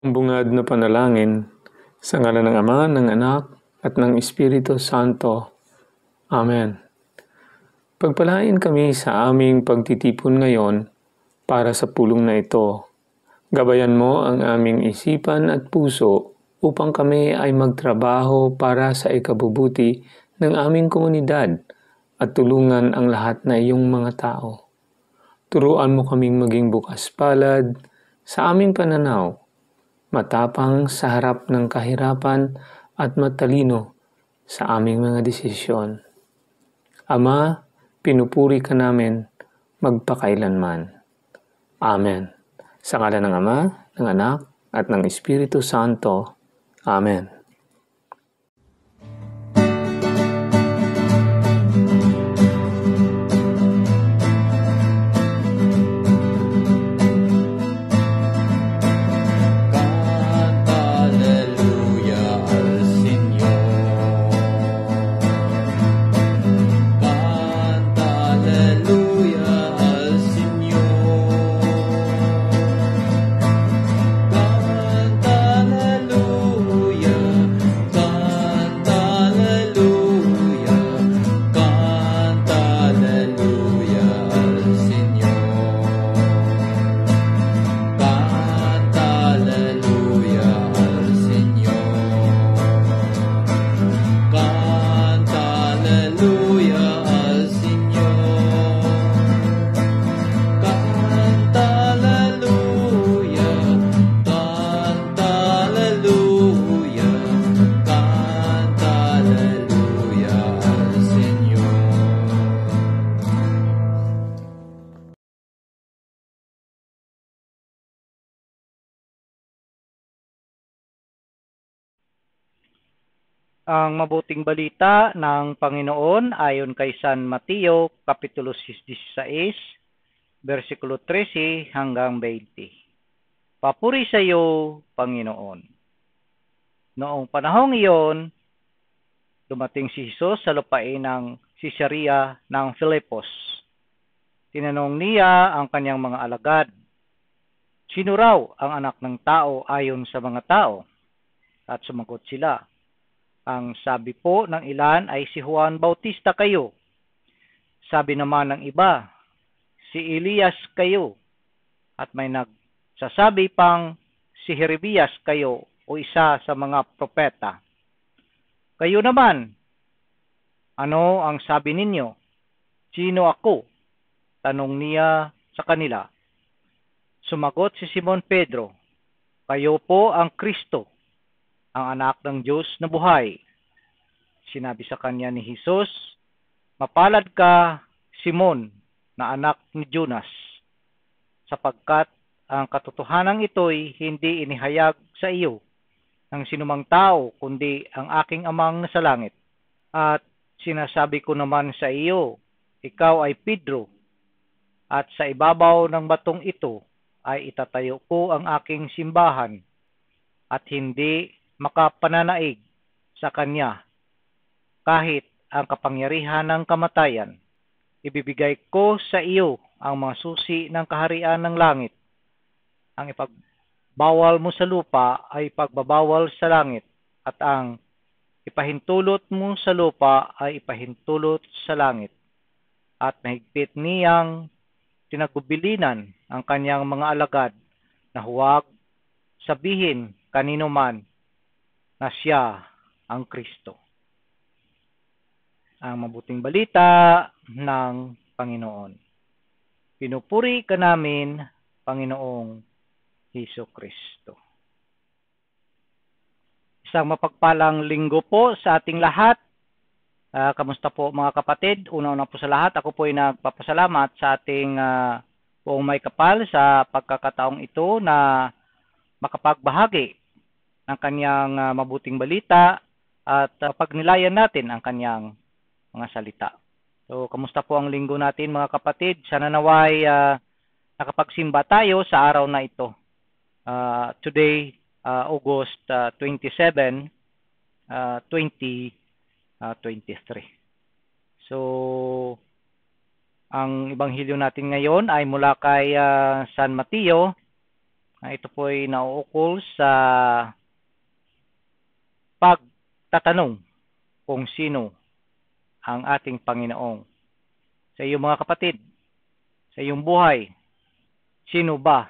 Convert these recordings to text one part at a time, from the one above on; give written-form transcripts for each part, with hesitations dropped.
Bungad na panalangin sa ngalan ng Ama, ng Anak, at ng Espiritu Santo. Amen. Pagpalain kami sa aming pagtitipon ngayon para sa pulong na ito. Gabayan mo ang aming isipan at puso upang kami ay magtrabaho para sa ikabubuti ng aming komunidad at tulungan ang lahat na iyong mga tao. Turuan mo kaming maging bukas palad sa aming pananaw, matapang sa harap ng kahirapan at matalino sa aming mga desisyon. Ama, pinupuri ka namin magpakailanman. Amen. Sa ngalan ng Ama, ng Anak, at ng Espiritu Santo. Amen. Ang mabuting balita ng Panginoon ayon kay San Mateo, Kapitulo 16, versikulo 13 hanggang 20. Papuri sa iyo, Panginoon. Noong panahong iyon, dumating si Jesus sa lupain ng Caesarea ng Filipos. Tinanong niya ang kanyang mga alagad, sino raw ang anak ng tao ayon sa mga tao? At sumagot sila, ang sabi po ng ilan ay si Juan Bautista kayo. Sabi naman ng iba, si Elias kayo. At may nagsasabi pang si Jeremias kayo o isa sa mga propeta. Kayo naman, ano ang sabi ninyo? Sino ako? Tanong niya sa kanila. Sumagot si Simon Pedro, kayo po ang Kristo, ang anak ng Diyos na buhay. Sinabi sa kanya ni Jesus, mapalad ka, Simon, na anak ni Jonas, sapagkat ang katotohanan ito'y hindi inihayag sa iyo ng sinumang tao, kundi ang aking amang nasa langit. At sinasabi ko naman sa iyo, ikaw ay Pedro, at sa ibabaw ng batong ito ay itatayo ko ang aking simbahan, at hindi makapananaig sa kanya kahit ang kapangyarihan ng kamatayan. Ibibigay ko sa iyo ang mga susi ng kaharian ng langit. Ang ipagbawal mo sa lupa ay pagbabawal sa langit, at ang ipahintulot mo sa lupa ay ipahintulot sa langit. At mahigpit niyang tinagubilinan ang kanyang mga alagad na huwag sabihin kanino man na siya ang Kristo. Ang mabuting balita ng Panginoon. Pinupuri ka namin, Panginoong Hesus Kristo. Isang mapagpalang linggo po sa ating lahat. Kamusta po mga kapatid? Una-una po sa lahat, ako po ay nagpapasalamat sa ating buong may kapal sa pagkakataong ito na makapagbahagi ng kanyang mabuting balita at pagnilayan natin ang kanyang mga salita. So, kamusta po ang linggo natin mga kapatid? Sana naway nakapagsimba tayo sa araw na ito. Today, August 27, 2023. So, ang ebanghelyo natin ngayon ay mula kay San Mateo, Ito po ay nauukol sa pagtatanong kung sino ang ating Panginoong. Sa iyong mga kapatid, sa iyong buhay, sino ba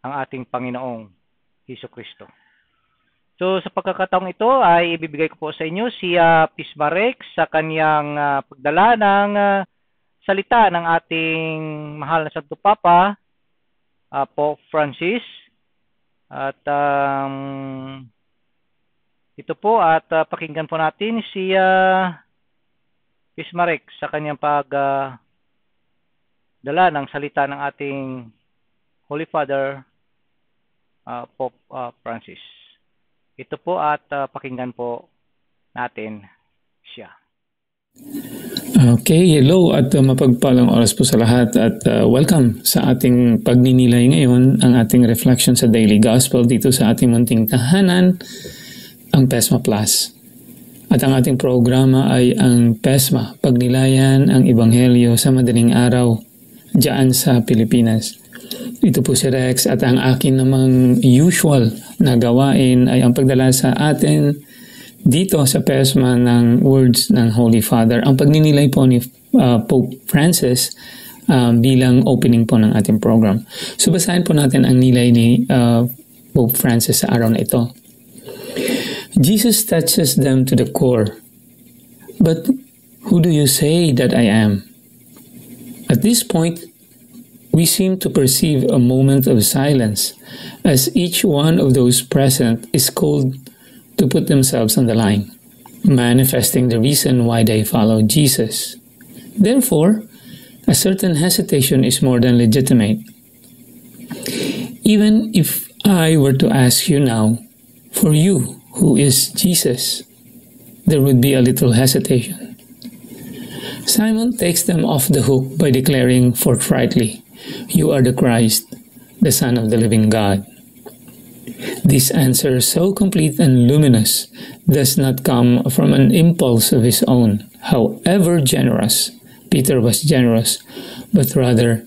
ang ating Panginoong Hesukristo? So sa pagkakataong ito ay ibibigay ko po sa inyo si Pismarek sa kanyang pagdala ng salita ng ating mahal na Santo Papa, Pope Francis. At ito po at pakinggan po natin si Pismarek sa kanyang pagdala ng salita ng ating Holy Father, Pope Francis. Ito po at pakinggan po natin siya. Okay, hello at mapagpalang oras po sa lahat at welcome sa ating pagninilay ngayon, ang ating reflection sa Daily Gospel dito sa ating munting tahanan, ang PESMA Plus. At ang ating programa ay ang PESMA, Pagnilayan ang Ebanghelyo sa Madaling Araw diyan sa Pilipinas. Ito po si Rex at ang akin namang usual na gawain ay ang pagdala sa atin dito sa PESMA ng words ng Holy Father. Ang pagninilay po ni Pope Francis bilang opening po ng ating program. So basahin po natin ang nilay ni Pope Francis sa araw na ito. Jesus touches them to the core. But who do you say that I am? At this point, we seem to perceive a moment of silence as each one of those present is called to put themselves on the line, manifesting the reason why they follow Jesus. Therefore, a certain hesitation is more than legitimate. Even if I were to ask you now, for you, who is Jesus, there would be a little hesitation. Simon takes them off the hook by declaring forthrightly, "You are the Christ, the Son of the living God." This answer, so complete and luminous, does not come from an impulse of his own, however generous. Peter was generous, but rather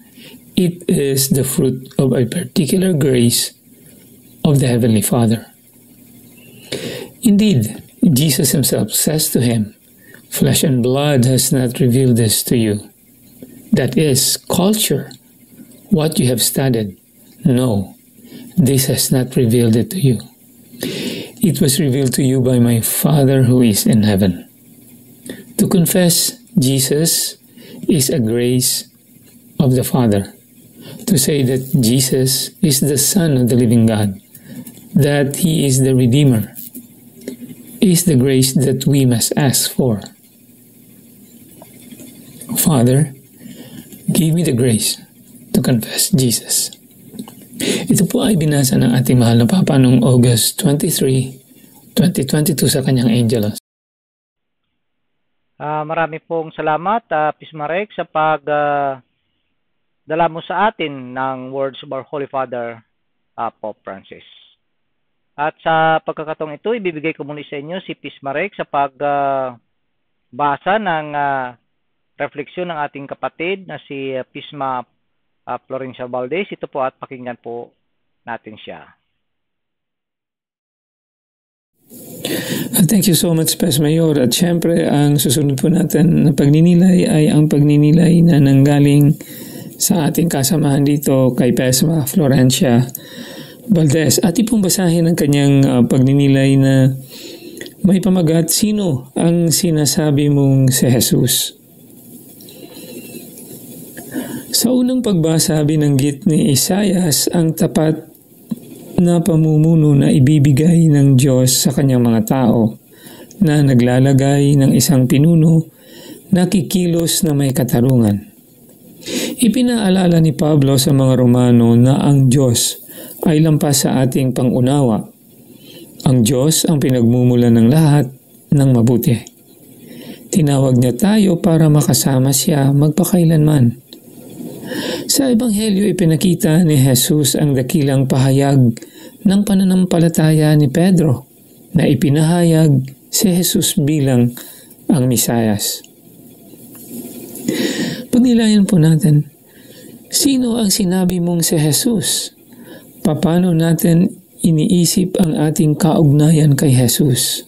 it is the fruit of a particular grace of the Heavenly Father. Indeed, Jesus himself says to him, "Flesh and blood has not revealed this to you." That is culture. What you have studied. No, this has not revealed it to you. It was revealed to you by my Father who is in heaven. To confess Jesus is a grace of the Father. To say that Jesus is the Son of the living God, that He is the Redeemer, is the grace that we must ask for. Father, give me the grace to confess Jesus. Ito po ay binasa ng ating mahal na Papa noong August 23, 2022 sa kanyang Angelus. Marami pong salamat, Pismarek, sa pagdala mo sa atin ng words of our Holy Father, Pope Francis. At sa pagkakataong ito, ibibigay ko muli sa inyo si Pismarek sa pagbasa ng refleksyon ng ating kapatid na si Pisma Florencia Valdez. Ito po at pakinggan po natin siya. Thank you so much, Pes Mayor. At syempre, ang susunod po natin na pagninilay ay ang pagninilay na nanggaling sa ating kasamahan dito kay Pesma Florencia Valdez. At ipong basahin ang kanyang pagninilay na may pamagat, sino ang sinasabi mong si Jesus? Sa unang pagbasa, binanggit ni Isaias ang tapat na pamumuno na ibibigay ng Diyos sa kanyang mga tao na naglalagay ng isang pinuno na kikilos na may katarungan. Ipinaalala ni Pablo sa mga Romano na ang Diyos ay lampas sa ating pangunawa. Ang Diyos ang pinagmumulan ng lahat ng mabuti. Tinawag niya tayo para makasama siya magpakailanman. Sa Ebanghelyo, ipinakita ni Jesus ang dakilang pahayag ng pananampalataya ni Pedro na ipinahayag si Jesus bilang ang Misayas. Pagnilayan po natin, sino ang sinabi mong si Jesus? paano natin iniisip ang ating kaugnayan kay Jesus?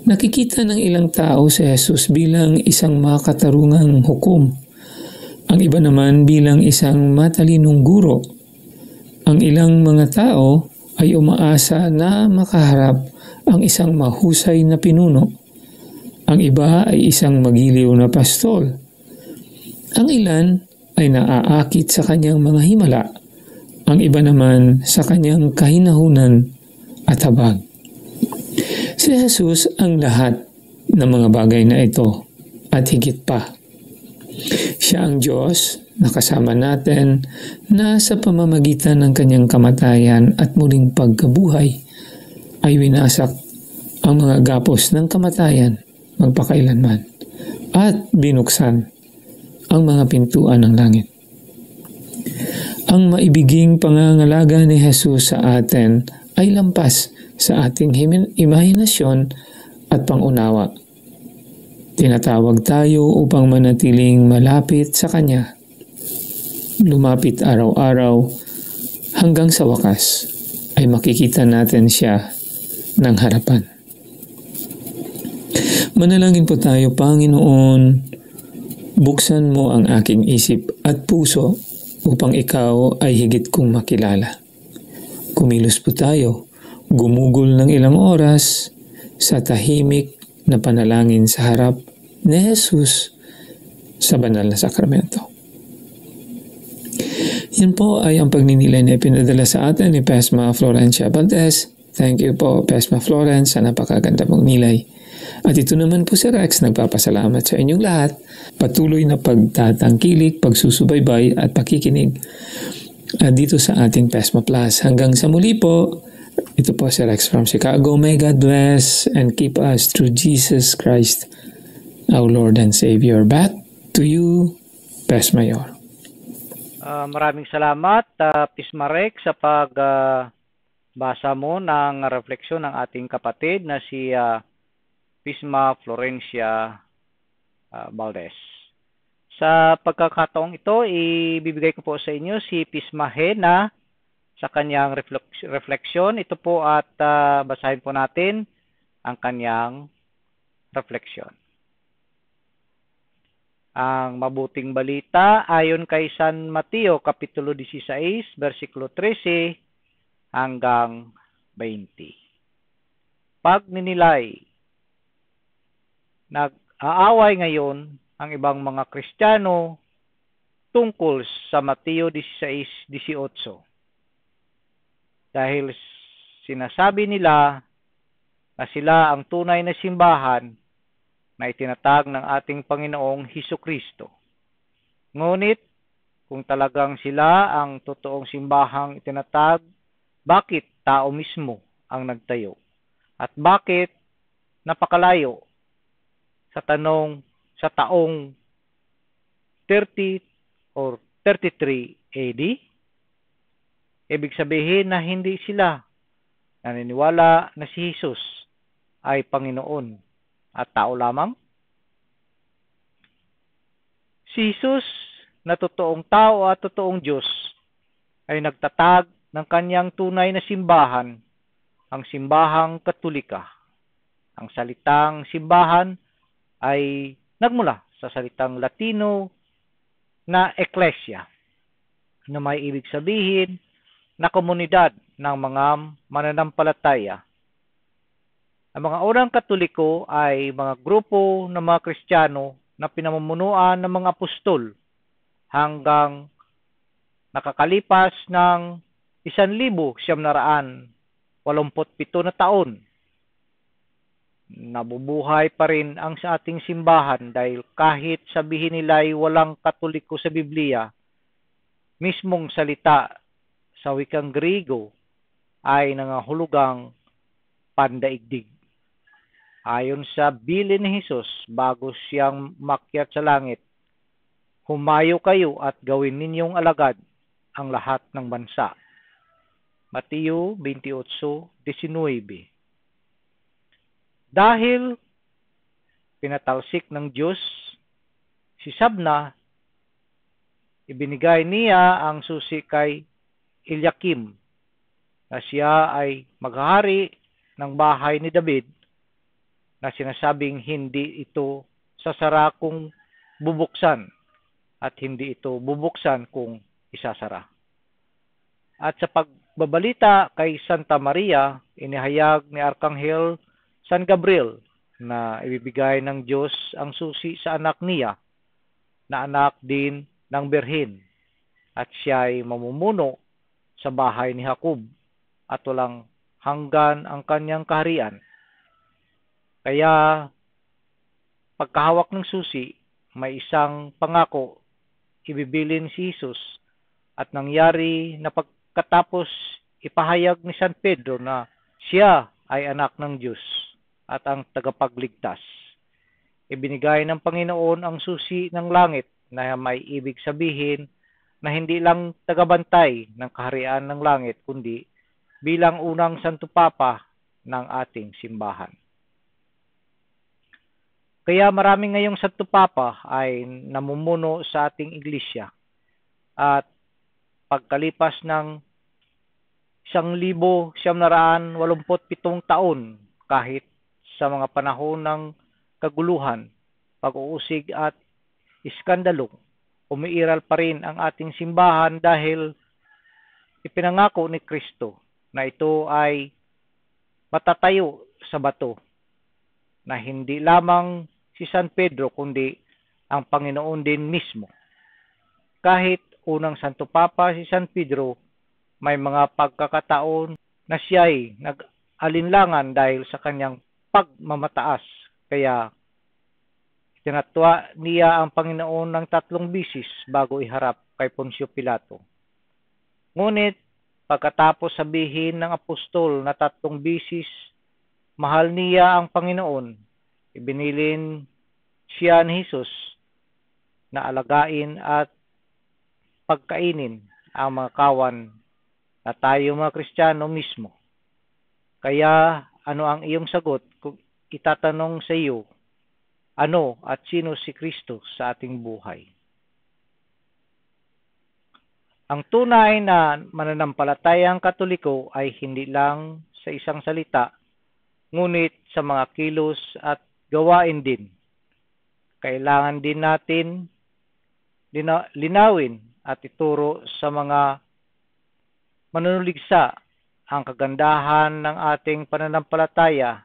Nakikita ng ilang tao si Jesus bilang isang makatarungang hukom. Ang iba naman bilang isang matalinong guro. Ang ilang mga tao ay umaasa na makaharap ang isang mahusay na pinuno. Ang iba ay isang magiliw na pastol. Ang ilan ay naaakit sa kanyang mga himala. Ang iba naman sa kanyang kahinahunan at habag. Si Jesus ang lahat ng mga bagay na ito at higit pa. Siya ang Diyos na kasama natin na sa pamamagitan ng kanyang kamatayan at muling pagkabuhay ay winasak ang mga gapos ng kamatayan magpakailanman at binuksan ang mga pintuan ng langit. Ang maibiging pangangalaga ni Jesus sa atin ay lampas sa ating imahinasyon at pangunawa. Tinatawag tayo upang manatiling malapit sa Kanya. Lumapit araw-araw hanggang sa wakas ay makikita natin Siya ng harapan. Manalangin po tayo, Panginoon, buksan mo ang aking isip at puso upang ikaw ay higit kong makilala. Kumilos po tayo, gumugol ng ilang oras sa tahimik na panalangin sa harap ni Jesus sa banal na sakramento. Yan po ay ang pagninilay na ipinadala sa atin ni Pesma Florencia Valdez. Thank you po, Pesma Florence, sa napakaganda mong nilay. At ito naman po si Rex, nagpapasalamat sa inyong lahat. Patuloy na pagtatangkilik, pagsusubaybay at pakikinig dito sa ating Pesma Plus. Hanggang sa muli po, ito po si Rex from Chicago. May God bless and keep us through Jesus Christ, our Lord and Savior. Back to you, Pesma Yor. Maraming salamat, Pisma Rex, sa pagbasa mo ng refleksyon ng ating kapatid na si Pisma Florencia Valdez. Sa pagkakataong ito, ibibigay ko po sa inyo si Pisma Hena sa kanyang refleksyon. Ito po at basahin po natin ang kanyang refleksyon. Ang mabuting balita ayon kay San Mateo Kapitulo 16, versikulo 13 hanggang 20. Pagninilay. Nag-aaway ngayon ang ibang mga Kristiyano tungkol sa Mateo 16:18. Dahil sinasabi nila na sila ang tunay na simbahan na itinatag ng ating Panginoong Hesukristo. Ngunit, kung talagang sila ang totoong simbahang itinatag, bakit tao mismo ang nagtayo? At bakit napakalayo sa taong 30 or 33 AD? Ibig sabihin na hindi sila naniniwala na si Jesus ay Panginoon at tao lamang. Si Jesus na totoong tao at totoong Diyos ay nagtatag ng kanyang tunay na simbahan, ang simbahang Katolika. Ang salitang simbahan ay nagmula sa salitang Latino na ecclesia, na may ibig sabihin na komunidad ng mga mananampalataya. Ang mga unang Katoliko ay mga grupo ng mga Kristiyano na pinamumunuan ng mga apostol hanggang nakakalipas ng 1,987 na taon. Nabubuhay pa rin ang sa ating simbahan dahil kahit sabihin nila ay walang Katoliko sa Biblia, mismong salita sa wikang Griego ay nangahulugang pandaigdig. Ayon sa bilin ni Jesus bago siyang makyat sa langit, humayo kayo at gawin ninyong alagad ang lahat ng bansa. Mateo 28:19. Dahil pinatalsik ng Diyos si Sabna, ibinigay niya ang susi kay Eliakim na siya ay maghahari ng bahay ni David, na sinasabing hindi ito sasara kung bubuksan at hindi ito bubuksan kung isasara. At sa pagbabalita kay Santa Maria, inihayag ni Arkanghel San Gabriel na ibibigay ng Diyos ang susi sa anak niya, na anak din ng Birhen, at siya ay mamumuno sa bahay ni Jacob at walang hanggan ang kanyang kaharian. Kaya pagkahawak ng susi, may isang pangako ibibilin si Jesus, at nangyari na pagkatapos ipahayag ni San Pedro na siya ay anak ng Diyos at ang tagapagligtas. Ibinigay ng Panginoon ang susi ng langit, na may ibig sabihin na hindi lang tagabantay ng kaharian ng langit, kundi bilang unang Santo Papa ng ating simbahan. Kaya marami ngayong Santo Papa ay namumuno sa ating iglesia, at pagkalipas ng 1987 taon, kahit sa mga panahon ng kaguluhan, pag-uusig at iskandalo, umiiral pa rin ang ating simbahan dahil ipinangako ni Kristo na ito ay matatayo sa bato, na hindi lamang si San Pedro kundi ang Panginoon din mismo. Kahit unang Santo Papa si San Pedro, may mga pagkakataon na siya ay nag-alinlangan dahil sa kanyang pagmamataas. Kaya tinatwa niya ang Panginoon ng 3 bisis bago iharap kay Poncio Pilato. Ngunit pagkatapos sabihin ng apostol na 3 bisis mahal niya ang Panginoon, ibinilin siya ni Jesus na alagain at pagkainin ang mga kawan na tayo mga Kristiyano mismo. Kaya ano ang iyong sagot kung itatanong sa iyo, ano at sino si Kristo sa ating buhay? Ang tunay na mananampalatayang Katoliko ay hindi lang sa isang salita, ngunit sa mga kilos at gawain din. Kailangan din natin linawin at ituro sa mga manunuligsa ang kagandahan ng ating pananampalataya,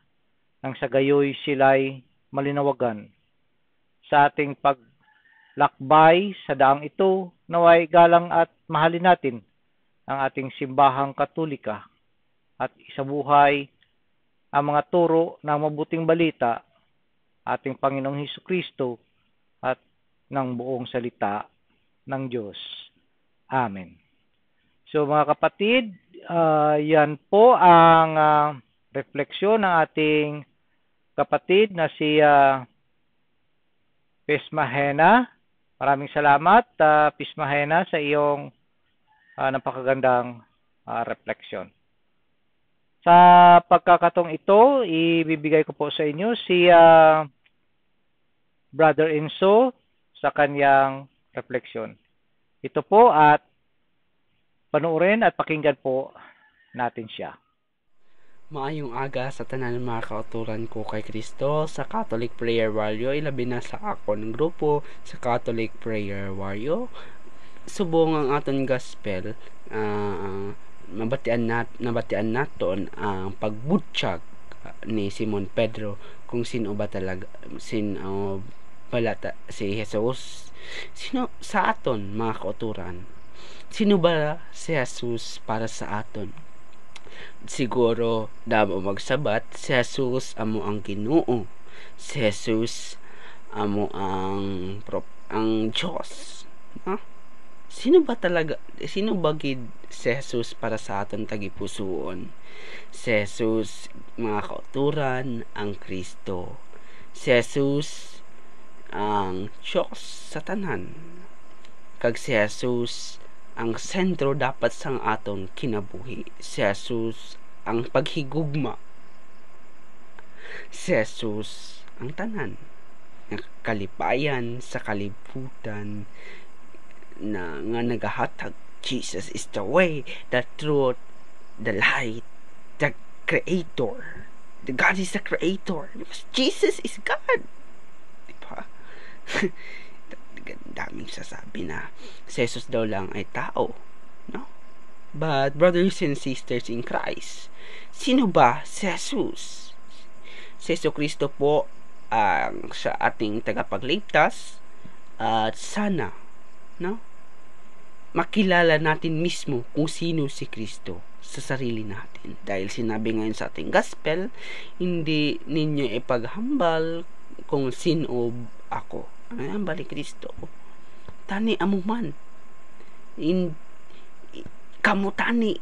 nang sa gayoy sila'y malinawagan. Sa ating paglakbay sa daang ito, naway galang at mahalin natin ang ating simbahang Katolika at isabuhay ang mga turo ng mabuting balita, ating Panginoong Hesukristo at ng buong salita ng Diyos. Amen. So mga kapatid, yan po ang refleksyon ng ating kapatid na si Pismahena. Maraming salamat, Pismahena, sa iyong napakagandang refleksyon. Sa pagkakataong ito, ibibigay ko po sa inyo si Brother Enzo sa kanyang refleksyon. Ito po, at panoorin at pakinggan po natin siya. Maayong aga sa tanan ng mga kauturan ko kay Kristo sa Catholic Prayer Warrior, ilabi na sa akon grupo sa Catholic Prayer Warrior. Subong ang aton gospel, nabatian naton ang pagbutsyag ni Simon Pedro kung sino ba talaga si Jesus. Sino sa aton mga kauturan? Sino ba si Jesus para sa aton? Siguro damo magsabat, si Jesus amo ang Ginoo, si Jesus amo ang Diyos. Sino ba gid si Jesus para sa aton tagipusoon? Si Jesus, mga kauturan, ang Kristo. Si Jesus ang Diyos sa tanan. Kag si Jesus ang sentro dapat sang aton kinabuhi. Si Jesus ang paghigugma. Si Jesus ang tanan. Ang kalipayan sa kalibutan na nga nagahatag. Jesus is the way, the truth, the light, the creator. The God is the creator. Because Jesus is God. Diba? Daming sasabi na si Jesus daw lang ay tao. No? But brothers and sisters in Christ, sino ba si Jesus? Si Jesu Kristo po ang sa ating tagapagligtas at sana, no? Makilala natin mismo kung sino si Kristo sa sarili natin. Dahil sinabi ngayon sa ating gospel, hindi ninyo ipaghambal kung sino ako. Ay, hambal ni Kristo. Tani amuman. Kamu tani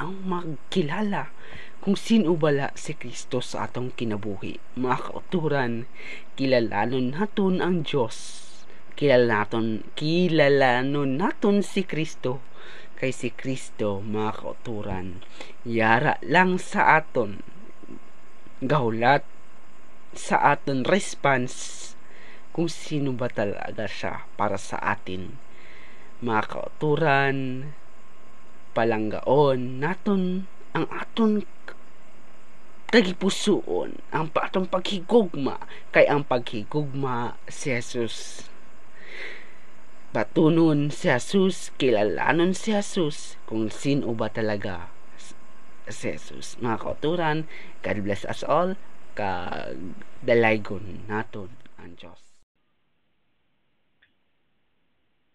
ang magkilala kung sino bala si Kristo sa atong kinabuhi. Mga kauturan, kilalanon naton ang Diyos. Kilalanon naton si Kristo. Kay si Kristo, mga kauturan, yara lang sa aton gahulat sa aton response kung sino ba talaga siya para sa atin. Mga kauturan, palanggaon naton ang aton tagipusoon, ang atong paghigugma, kay ang paghigugma si Jesus. Batunon si Jesus, kilalanon si Jesus kung sino ba talaga si Jesus. Mga kauturan, God bless us all, dalaygon naton ang Diyos.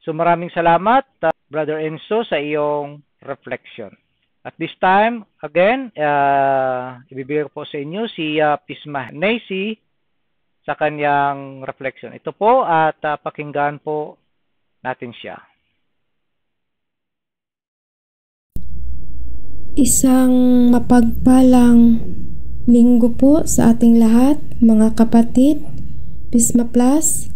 So maraming salamat, Brother Enzo, sa iyong reflection. At this time, again, ibibigay ko po sa inyo si Pisma Nacy sa kanyang reflection. Ito po at pakinggan po natin siya. Isang mapagpalang linggo po sa ating lahat, mga kapatid, Pisma Plus.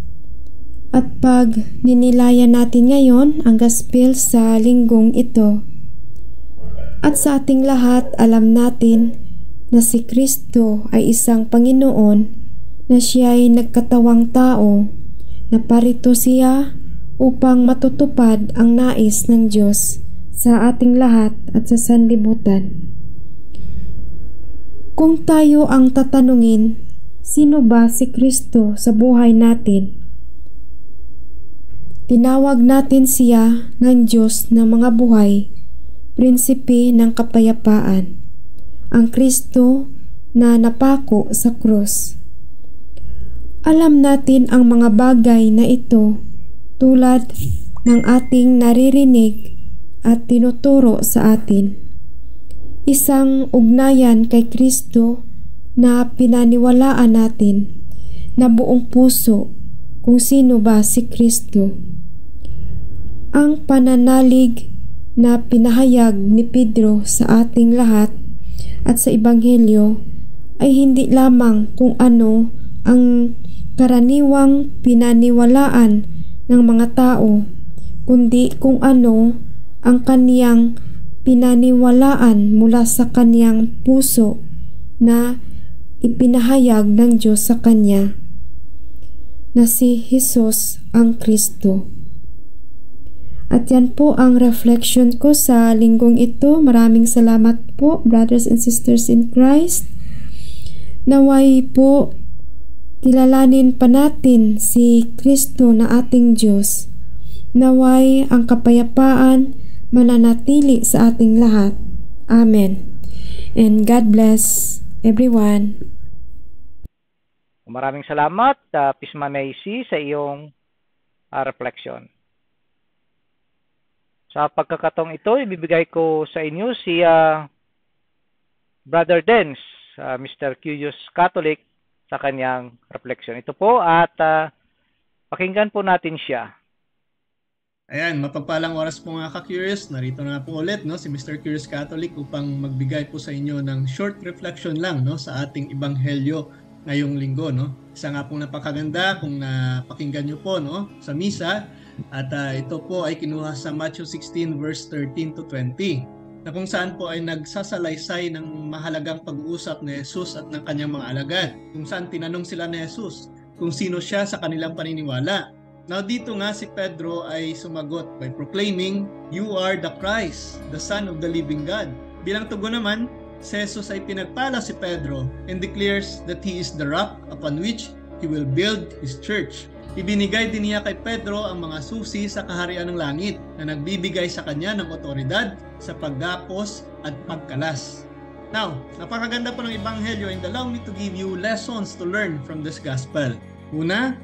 At pag ninilayan natin ngayon ang gospel sa linggong ito, at sa ating lahat alam natin na si Kristo ay isang Panginoon, na siya ay nagkatawang tao, na parito siya upang matutupad ang nais ng Diyos sa ating lahat at sa sanlibutan. Kung tayo ang tatanungin, sino ba si Kristo sa buhay natin? Tinawag natin siya ng Diyos ng mga buhay, prinsipe ng kapayapaan, ang Kristo na napako sa krus. Alam natin ang mga bagay na ito tulad ng ating naririnig at tinuturo sa atin. Isang ugnayan kay Kristo na pinaniwalaan natin na buong puso kung sino ba si Kristo. Ang pananalig na pinahayag ni Pedro sa ating lahat at sa Ebanghelyo ay hindi lamang kung ano ang karaniwang pinaniwalaan ng mga tao, kundi kung ano ang kaniyang pinaniwalaan mula sa kaniyang puso na ipinahayag ng Diyos sa kanya, na si Jesus ang Kristo. At yan po ang reflection ko sa linggong ito. Maraming salamat po, brothers and sisters in Christ. Naway po kilalanin pa natin si Kristo na ating Diyos. Naway ang kapayapaan mananatili sa ating lahat. Amen. And God bless everyone. Maraming salamat, Pisma Nacy, sa iyong reflection. Sa pagkakataong ito, ibibigay ko sa inyo si Brother Dens, Mr. Curious Catholic, sa kanyang reflection. Ito po at pakinggan po natin siya. Ayan, mapagpalang oras po mga ka-curious. Narito na po ulit si Mr. Curious Catholic upang magbigay po sa inyo ng short reflection lang sa ating ebanghelyo ngayong linggo. Isa nga pong napakaganda kung napakinggan nyo po sa misa. At ito po ay kinuha sa Matthew 16 verse 13 to 20. Na kung saan po ay nagsasalaysay ng mahalagang pag-uusap ni Jesus at ng kanyang mga alagad. Kung saan tinanong sila ni Jesus kung sino siya sa kanilang paniniwala. Now dito nga si Pedro ay sumagot by proclaiming, "You are the Christ, the Son of the living God." Bilang tugon naman, si Jesus ay pinagpala si Pedro and declares that he is the rock upon which he will build his church. Ibinigay din niya kay Pedro ang mga susi sa kaharian ng langit na nagbibigay sa kanya ng otoridad sa paggapos at pagkalas. Now, napakaganda po ng Ebanghelyo and allow me to give you lessons to learn from this gospel. Una,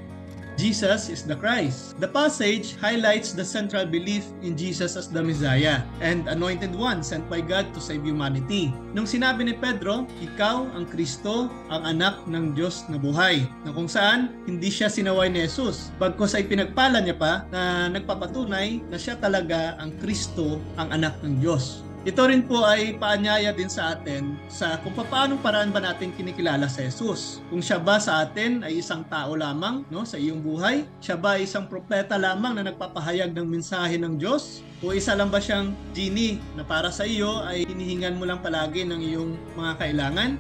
Jesus is the Christ. The passage highlights the central belief in Jesus as the Messiah and anointed one sent by God to save humanity. Nung sinabi ni Pedro, ikaw ang Kristo, ang anak ng Diyos na buhay, na kung saan hindi siya sinaway ni Jesus. Bagkus ay pinagpala niya pa na nagpapatunay na siya talaga ang Kristo, ang anak ng Diyos. Ito rin po ay paanyaya din sa atin sa kung paanong paraan ba natin kinikilala si Jesus. Kung siya ba sa atin ay isang tao lamang, no, sa iyong buhay? Siya ba ay isang propeta lamang na nagpapahayag ng mensahe ng Diyos? O isa lang ba siyang genie na para sa iyo ay hinihingan mo lang palagi ng iyong mga kailangan?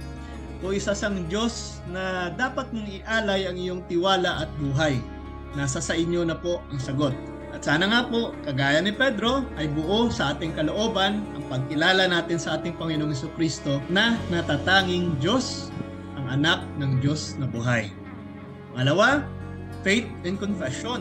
O isa siyang Diyos na dapat mong ialay ang iyong tiwala at buhay? Nasa sa inyo na po ang sagot. At sana nga po, kagaya ni Pedro, ay buo sa ating kalooban ang pagkilala natin sa ating Panginoong Jesucristo na natatanging Diyos, ang anak ng Diyos na buhay. Pangalawa, faith and confession.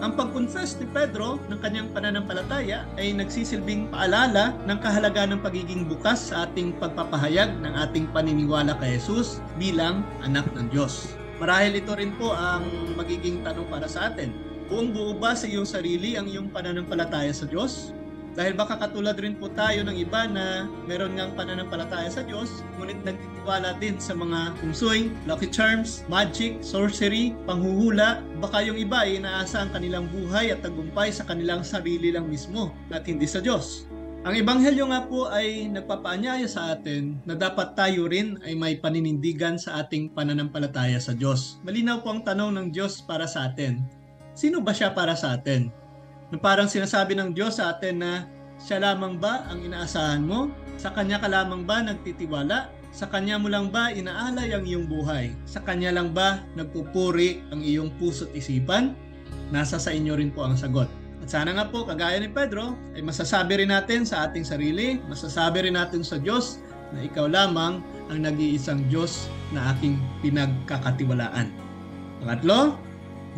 Ang pag-confess ni Pedro ng kanyang pananampalataya ay nagsisilbing paalala ng kahalagahan ng pagiging bukas sa ating pagpapahayag ng ating paniniwala kay Jesus bilang anak ng Diyos. Marahil ito rin po ang magiging tanong para sa atin. Buong buo ba sa iyong sarili ang iyong pananampalataya sa Diyos? Dahil baka katulad rin po tayo ng iba na meron ngang pananampalataya sa Diyos, ngunit nagtitiwala din sa mga kumsoy, lucky charms, magic, sorcery, panghuhula. Baka yung iba ay inaasa ang kanilang buhay at tagumpay sa kanilang sarili lang mismo at hindi sa Diyos. Ang Ebanghelyo nga po ay nagpapaanyaya sa atin na dapat tayo rin ay may paninindigan sa ating pananampalataya sa Diyos. Malinaw po ang tanong ng Diyos para sa atin. Sino ba siya para sa atin? Na parang sinasabi ng Diyos sa atin na siya lamang ba ang inaasahan mo? Sa Kanya ka lamang ba nagtitiwala? Sa Kanya mo lang ba inaalay ang iyong buhay? Sa Kanya lang ba nagpupuri ang iyong puso't isipan? Nasa sa inyo rin po ang sagot. At sana nga po, kagaya ni Pedro, ay masasabi rin natin sa ating sarili, masasabi rin natin sa Diyos na ikaw lamang ang nag-iisang Diyos na aking pinagkakatiwalaan. Pangatlo,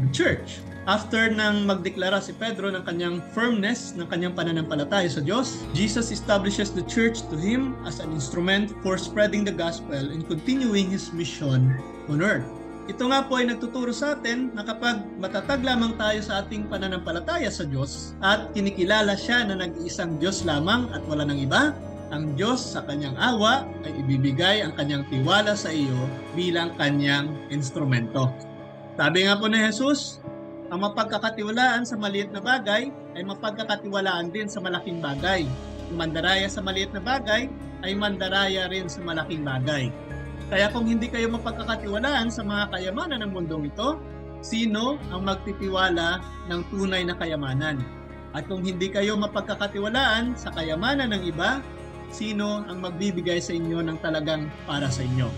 the church. After nang magdeklara si Pedro ng kanyang firmness, ng kanyang pananampalataya sa Diyos, Jesus establishes the church to him as an instrument for spreading the gospel and continuing his mission on earth. Ito nga po ay nagtuturo sa atin na kapag matatag lamang tayo sa ating pananampalataya sa Diyos at kinikilala siya na nag-iisang Diyos lamang at wala ng iba, ang Diyos sa kanyang awa ay ibibigay ang kanyang tiwala sa iyo bilang kanyang instrumento. Sabi nga po ni Jesus, ang mapagkakatiwalaan sa maliit na bagay ay mapagkakatiwalaan din sa malaking bagay. Ang mandaraya sa maliit na bagay ay mandaraya rin sa malaking bagay. Kaya kung hindi kayo mapagkakatiwalaan sa mga kayamanan ng mundong ito, sino ang magtitiwala ng tunay na kayamanan? At kung hindi kayo mapagkakatiwalaan sa kayamanan ng iba, sino ang magbibigay sa inyo ng talagang para sa inyo?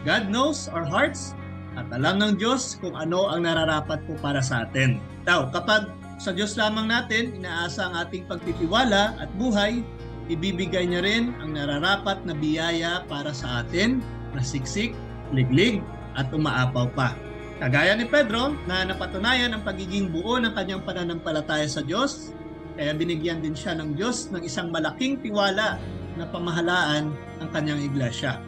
God knows our hearts. At alam ng Diyos kung ano ang nararapat po para sa atin. Now, kapag sa Diyos lamang natin inaasa ang ating pagtitiwala at buhay, ibibigay niya rin ang nararapat na biyaya para sa atin na siksik, liglig, at umaapaw pa. Kagaya ni Pedro na napatunayan ang pagiging buo ng kanyang pananampalataya sa Diyos, kaya binigyan din siya ng Diyos ng isang malaking tiwala na pamahalaan ang kanyang iglesia.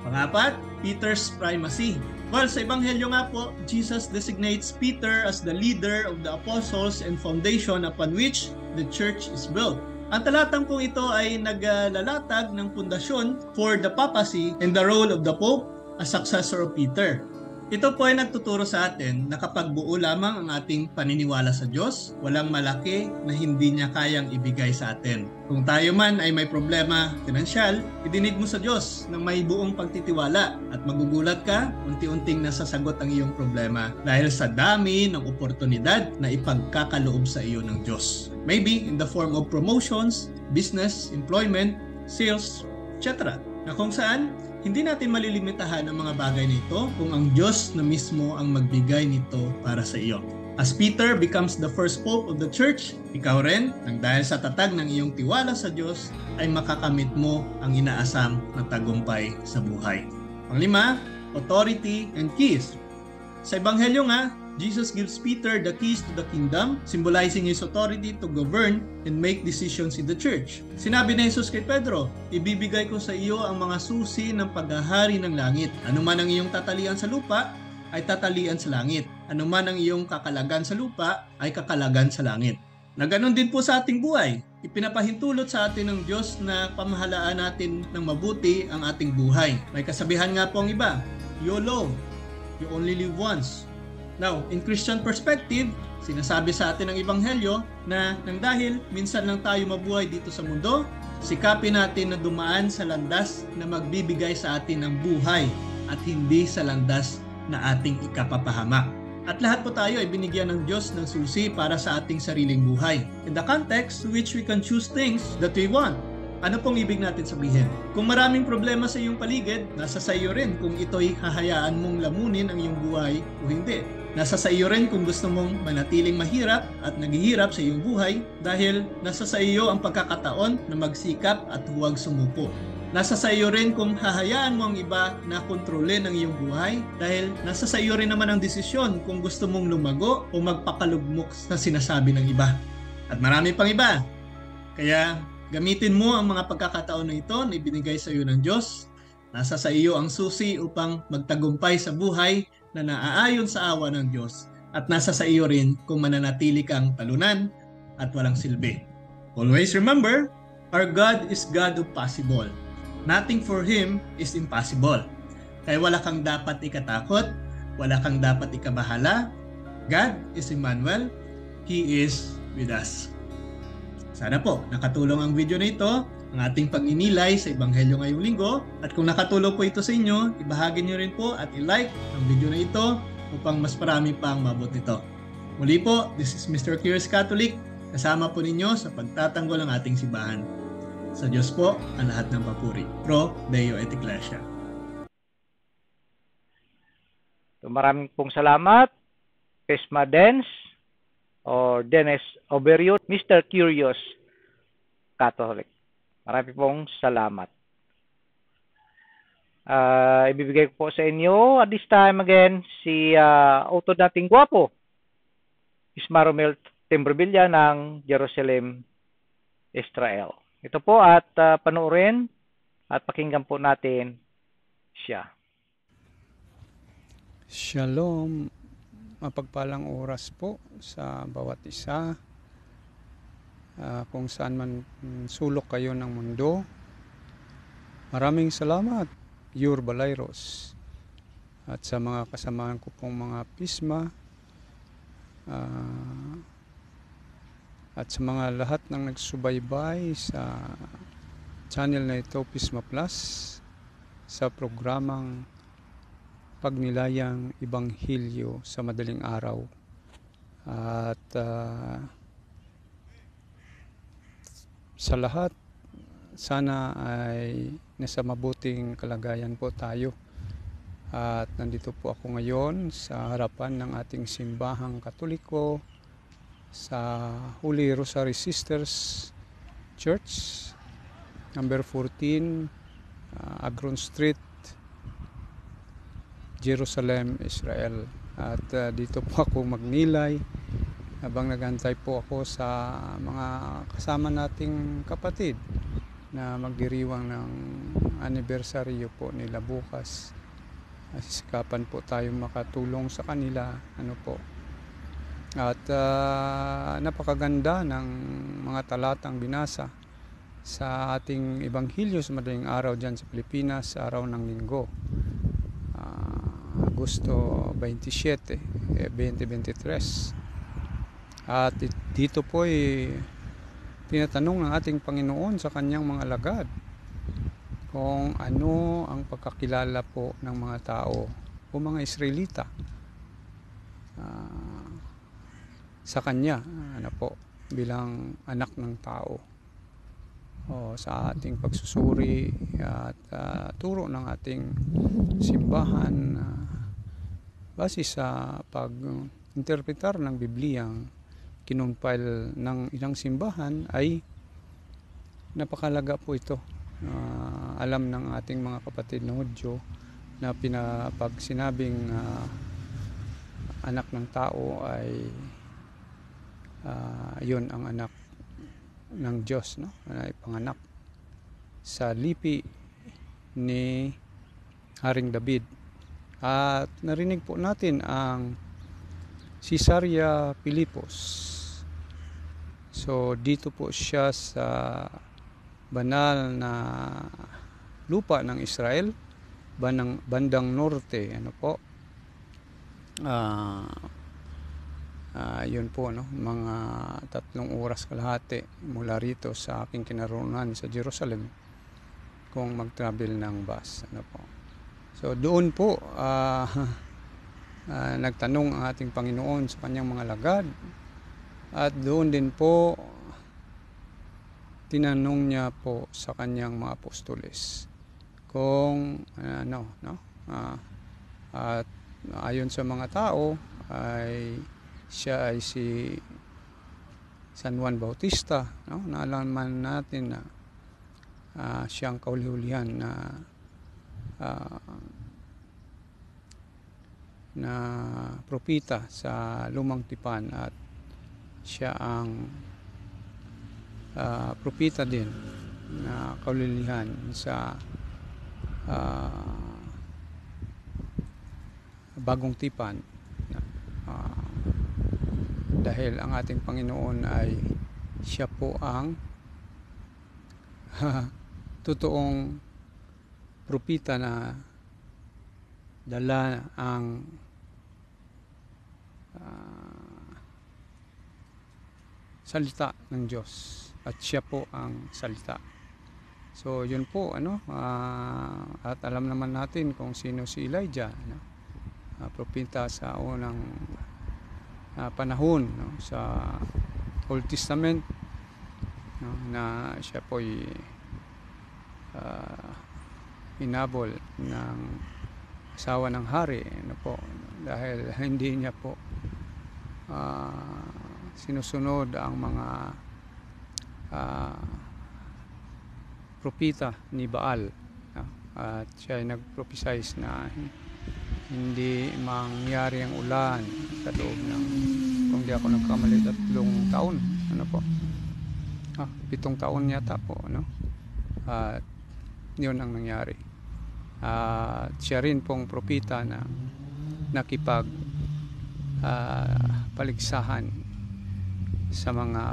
Pangapat, Peter's primacy. Well, sa Ebanghelyo nga po, Jesus designates Peter as the leader of the apostles and foundation upon which the church is built. Ang talatang po ito ay naglalatag ng pundasyon for the papacy and the role of the Pope as successor of Peter. Ito po ay nagtuturo sa atin na kapag buo lamang ang ating paniniwala sa Diyos, walang malaki na hindi niya kayang ibigay sa atin. Kung tayo man ay may problema pinansyal, idinig mo sa Diyos ng may buong pagtitiwala at magugulat ka, unti-unting nasasagot ang iyong problema dahil sa dami ng oportunidad na ipagkakaloob sa iyo ng Diyos. Maybe in the form of promotions, business, employment, sales, etc. Na kung saan, hindi natin malilimitahan ang mga bagay nito kung ang Diyos na mismo ang magbigay nito para sa iyo. As Peter becomes the first pope of the church, ikaw rin, nang dahil sa tatag ng iyong tiwala sa Diyos, ay makakamit mo ang inaasam na tagumpay sa buhay. Panglima, authority and keys. Sa Ebanghelyo nga, Jesus gives Peter the keys to the kingdom, symbolizing his authority to govern and make decisions in the church. Sinabi ni Jesus kay Pedro, ibibigay ko sa iyo ang mga susi ng paghahari ng langit. Ano man ang iyong tatalian sa lupa, ay tatalian sa langit. Ano man ang iyong kakalagan sa lupa, ay kakalagan sa langit. Na ganun din po sa ating buhay. Ipinapahintulot sa atin ng Diyos na pamahalaan natin ng mabuti ang ating buhay. May kasabihan nga po ang iba, YOLO, you only live once. Now, in Christian perspective, sinasabi sa atin ng Ebanghelyo na nang dahil minsan lang tayo mabuhay dito sa mundo, sikapin natin na dumaan sa landas na magbibigay sa atin ng buhay at hindi sa landas na ating ikapapahamak. At lahat po tayo ay binigyan ng Diyos ng susi para sa ating sariling buhay. In the context to which we can choose things that we want. Ano pong ibig natin sabihin? Kung maraming problema sa iyong paligid, nasa sa iyo rin kung ito'y hahayaan mong lamunin ang iyong buhay o hindi. Nasa sa iyo rin kung gusto mong manatiling mahirap at naghihirap sa iyong buhay dahil nasa sa iyo ang pagkakataon na magsikap at huwag sumuko. Nasa sa iyo rin kung hahayaan mo ang iba na kontrolin ang iyong buhay dahil nasa sa iyo rin naman ang desisyon kung gusto mong lumago o magpakalugmok sa sinasabi ng iba. At marami pang iba. Kaya gamitin mo ang mga pagkakataon na ito na ibinigay sa iyo ng Diyos. Nasa sa iyo ang susi upang magtagumpay sa buhay na naaayon sa awa ng Diyos. At nasa sa iyo rin kung mananatili kang talunan at walang silbi. Always remember, our God is God of possible. Nothing for Him is impossible. Kaya wala kang dapat ikatakot, wala kang dapat ikabahala. God is Emmanuel. He is with us. Sana po nakatulong ang video na ito, ang ating pag-inilay sa Ebanghelyo ngayong linggo. At kung nakatulong po ito sa inyo, ibahagi niyo rin po at i-like ang video na ito upang mas marami pang mabot nito. Muli po, this is Mr. Curious Catholic. Kasama po ninyo sa pagtatanggol ng ating simbahan. Sa Diyos po ang lahat ng papuri. Pro Deo et Ecclesia. Maraming pong salamat, Pesma Dens or Dennis Oberio, Mr. Curious Catholic. Maraming pong salamat. Ibibigay ko po sa inyo at this time again si utod nating gwapo, Isma Romel Timbrevilla ng Jerusalem, Israel. Ito po at panoorin at pakinggan po natin siya. Shalom, mapagpalang oras po sa bawat isa. Kung saan man sulok kayo ng mundo. Maraming salamat, Your Balayros. At sa mga kasamahan ko pong mga pisma. At sa mga lahat ng nagsubaybay sa channel na ito, Pisma Plus, sa programang Pagnilayang Ibanghilyo sa Madaling Araw. At sa lahat, sana ay nasa mabuting kalagayan po tayo. At nandito po ako ngayon sa harapan ng ating simbahang Katoliko, sa Holy Rosary Sisters Church, number 14, Agron Street, Jerusalem, Israel. At dito po ako magnilay habang naghantay po ako sa mga kasama nating kapatid na magdiriwang ng anibersaryo po nila bukas. Sisikapan po tayong makatulong sa kanila. At napakaganda ng mga talatang binasa sa ating Ebanghelyo sa Madaling Araw dyan sa Pilipinas sa araw ng Linggo, Agosto 27, 2023. At dito po tinatanong ng ating Panginoon sa kanyang mga alagad kung ano ang pagkakilala po ng mga tao o mga Israelita sa kanya bilang anak ng tao, sa ating pagsusuri at turo ng ating simbahan base sa interpretar ng Bibliyang kinumpile ng ilang simbahan ay napakalaga po ito. Alam ng ating mga kapatid na Hudyo na pag sinabing anak ng tao ay yun ang anak ng Diyos, no? Ay panganak sa lipi ni Haring David. At narinig po natin ang Caesarea Philippus. So dito po siya sa banal na lupa ng Israel, bandang norte, ano po. Yun po, no, mga 3 oras kalahati mula rito sa aking kinaroonan sa Jerusalem kung mag-travel ng bus, ano po. So doon po nagtanong ang ating Panginoon sa kanyang mga lagad, at doon din po tinanong niya po sa kanyang mga apostoles kung at ayon sa mga tao ay siya ay si San Juan Bautista, no? Naalaman natin na siyang kauli-ulihan na propeta sa Lumang Tipan, at siya ang propeta din na kauli-ulihan sa Bagong Tipan, dahil ang ating Panginoon ay siya po ang totoong propeta na dala ang salita ng Diyos, at siya po ang salita. So yun po, at alam naman natin kung sino si Elijah, propeta sa unang panahon, no, sa Old Testament, no, na siya po ay hinabol ng asawa ng hari, ano po, dahil hindi niya po sinusunod ang mga propeta ni Baal, no? At siya ay nag-prophesize na hindi mangyari ang ulan sa loob ng, kung di ako nagkamali, 3 taon, ano po, 7 taon yata po, no? At yun ang nangyari. Siya rin pong propeta na nakipag paligsahan sa mga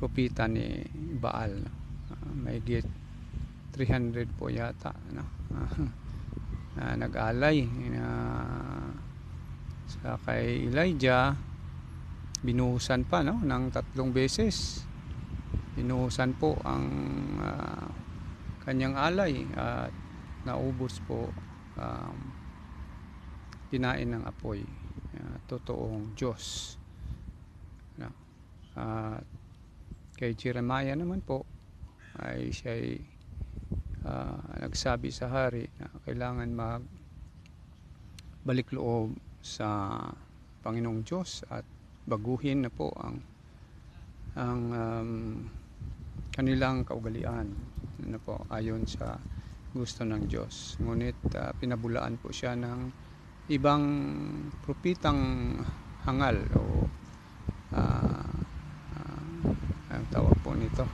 propeta ni Baal, no? May 300 po yata, no? Na nag-alay sa kay Elijah. Binuhusan pa, no, ng 3 beses. Binuhusan po ang kanyang alay, at naubos po, kinain ng apoy, totoong Diyos, no? Kay Jeremiah naman po ay siya ay nagsabi sa hari na kailangan magbalik loob sa Panginoong Diyos at baguhin na po ang kanilang kaugalian, ano po, ayon sa gusto ng Diyos. Ngunit pinabulaan po siya ng ibang propetang hangal, o ang tawag po nito,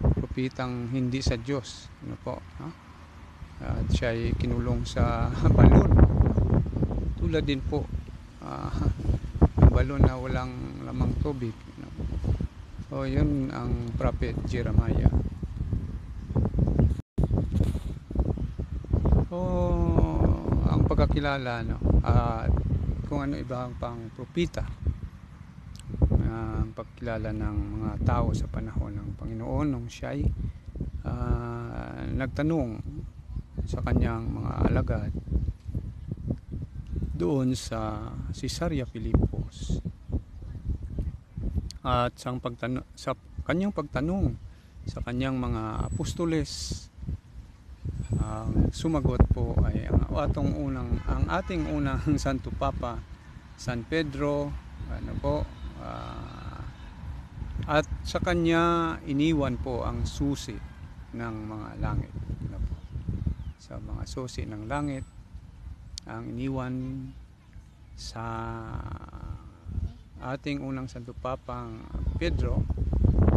propetang hindi sa Diyos, ano po, at siya ay kinulong sa balon, tulad din po ng balon na walang lamang tubig, no? So yun ang prophet Jeremiah. So ang pagkakilala, no, at kung ano ibang pang propeta, ang pagkilala ng mga tao sa panahon ng Panginoon nung siya ay nagtanong sa kanyang mga alagad doon sa Caesarea Philippus, at sa kanyang pagtanong sa kanyang mga apostoles Ang sumagot po ay ang ating unang Santo Papa, San Pedro, at sa kanya iniwan po ang susi ng mga langit. Sa mga susi ng langit, ang iniwan sa ating unang Santo Papang Pedro,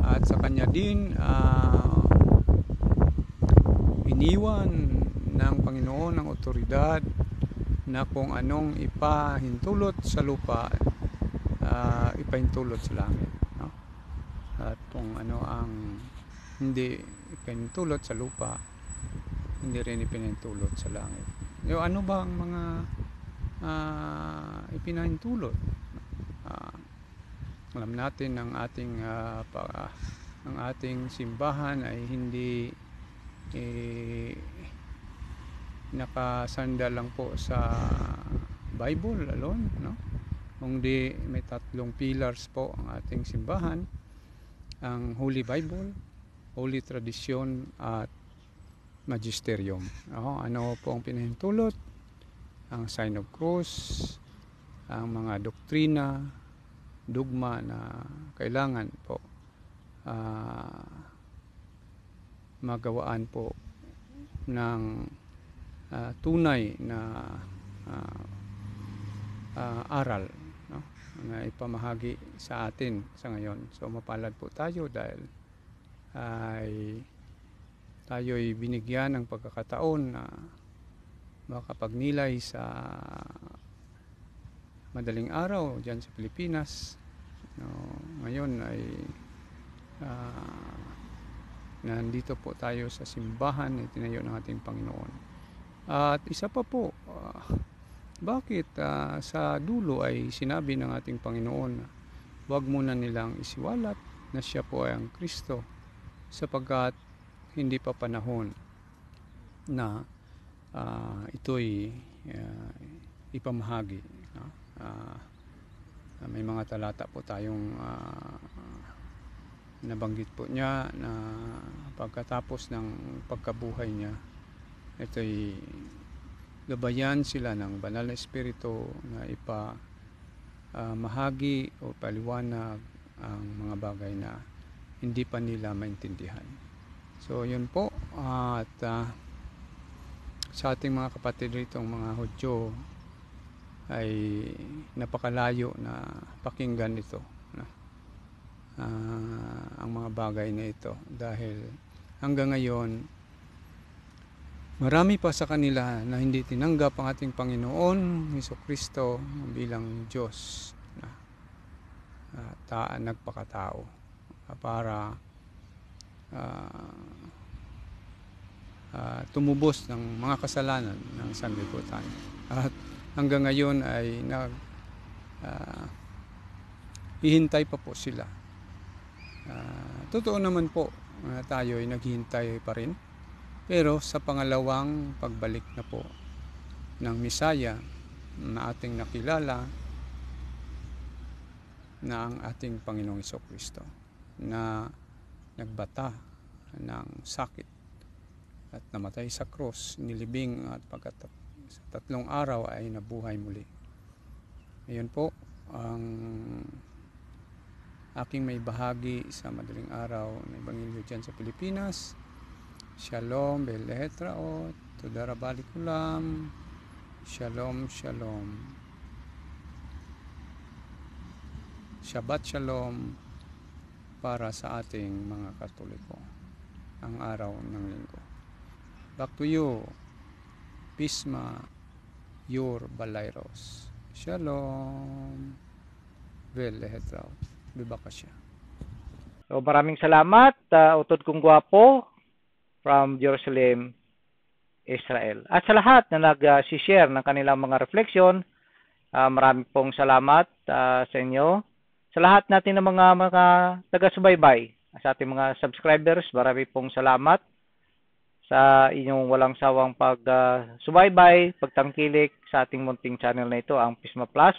at sa kanya din iniwan ng Panginoon ng otoridad na kung anong ipahintulot sa lupa, ipahintulot sa langit, no? At kung ano ang hindi ipahintulot sa lupa, hindi rin ipinahintulot sa langit. Ano ba ang mga ipinahintulot? Alam natin ang ating simbahan ay hindi nakasanda lang po sa Bible alone, no? Kundi may 3 pillars po ang ating simbahan: ang Holy Bible, Holy Tradition, at Magisterium. Ano po ang pinahintulot? Ang Sign of Cross, ang mga doktrina, dogma na kailangan po magawaan po ng tunay na aral, no? Na ipamahagi sa atin sa ngayon. So mapalad po tayo dahil tayo'y binigyan ng pagkakataon na makapagnilay sa madaling araw dyan sa Pilipinas. Ngayon ay nandito po tayo sa simbahan na itinayo ng ating Panginoon. At isa pa po, bakit sa dulo ay sinabi ng ating Panginoon na huwag muna nilang isiwalat na siya po ay ang Kristo, sapagkat hindi pa panahon na ito'y ipamahagi, no? May mga talata po tayong nabanggit po niya na pagkatapos ng pagkabuhay niya, ito'y gabayan sila ng banal na espiritu na ipamahagi o paliwanag ang mga bagay na hindi pa nila maintindihan. So yun po, at sa ating mga kapatid rito, mga Hudyo, ay napakalayo na pakinggan ito, no? Ang mga bagay na ito, dahil hanggang ngayon marami pa sa kanila na hindi tinanggap ang ating Panginoon Hesukristo bilang Diyos na nagpakatao para tumubos ng mga kasalanan ng sanlibutan. At hanggang ngayon ay hihintay pa po sila. Totoo naman po na tayo ay naghihintay pa rin, pero sa pangalawang pagbalik na po ng Misaya na ating nakilala na ang ating Panginoong Hesukristo, na nagbata ng sakit at namatay sa krus, nilibing, at sa 3 araw ay nabuhay muli. Ngayon po ang aking may bahagi sa madaling araw na Ebanghelyo dyan sa Pilipinas. Shalom, Belehetraot, Tudarabaliculam, Shalom, Shalom. Shabbat Shalom para sa ating mga Katoliko, ang araw ng Linggo. Back to you, Pisma, your Balairos. Shalom, Belehetraot, Bibakasya. So maraming salamat, utod kong gwapo from Jerusalem, Israel. At sa lahat na nag-share ng kanilang mga refleksyon, maraming pong salamat sa inyo. Sa lahat natin ng mga taga-subaybay, sa ating mga subscribers, maraming pong salamat sa inyong walang sawang pag-subaybay, pagtangkilik sa ating munting channel na ito, ang Pisma Plus,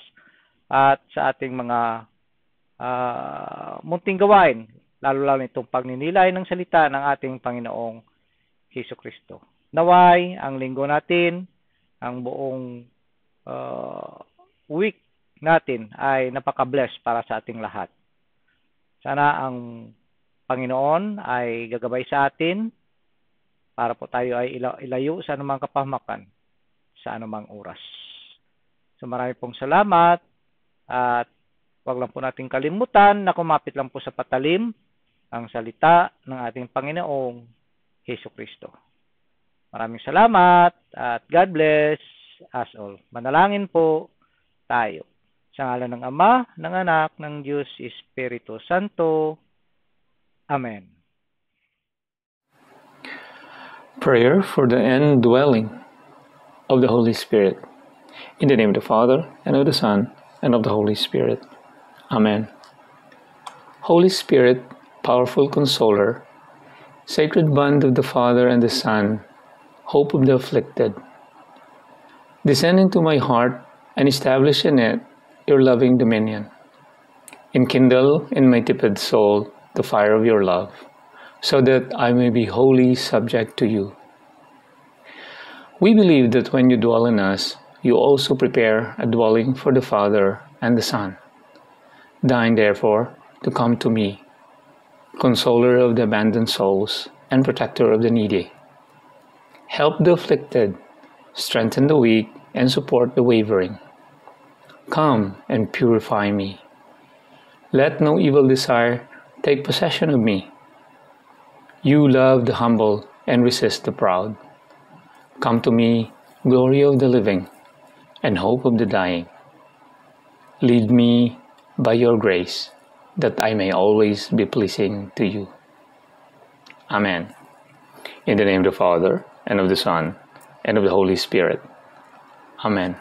at sa ating mga munting gawain, lalo-lalo itong pagninilay ng salita ng ating Panginoong Hesukristo. Naway, ang linggo natin, ang buong week natin ay napaka-bless para sa ating lahat. Sana ang Panginoon ay gagabay sa atin para po tayo ay ilayo sa anumang kapahamakan, sa anumang oras. So marami pong salamat at wag lang po nating kalimutan na kumapit lang po sa patalim ang salita ng ating Panginoong Hesukristo. Maraming salamat at God bless us all. Manalangin po tayo. Sa ngalan ng Ama, ng Anak, ng Diyos Espiritu Santo. Amen. Prayer for the indwelling of the Holy Spirit. In the name of the Father, and of the Son, and of the Holy Spirit. Amen. Holy Spirit, powerful consoler, sacred bond of the Father and the Son, hope of the afflicted, descend into my heart and establish in it your loving dominion. Enkindle in my tepid soul the fire of your love, so that I may be wholly subject to you. We believe that when you dwell in us, you also prepare a dwelling for the Father and the Son. Deign, therefore, to come to me, consoler of the abandoned souls and protector of the needy. Help the afflicted, strengthen the weak, and support the wavering. Come and purify me. Let no evil desire take possession of me. You love the humble and resist the proud. Come to me, glory of the living, and hope of the dying. Lead me by your grace, that I may always be pleasing to you. Amen. In the name of the Father, and of the Son, and of the Holy Spirit. Amen.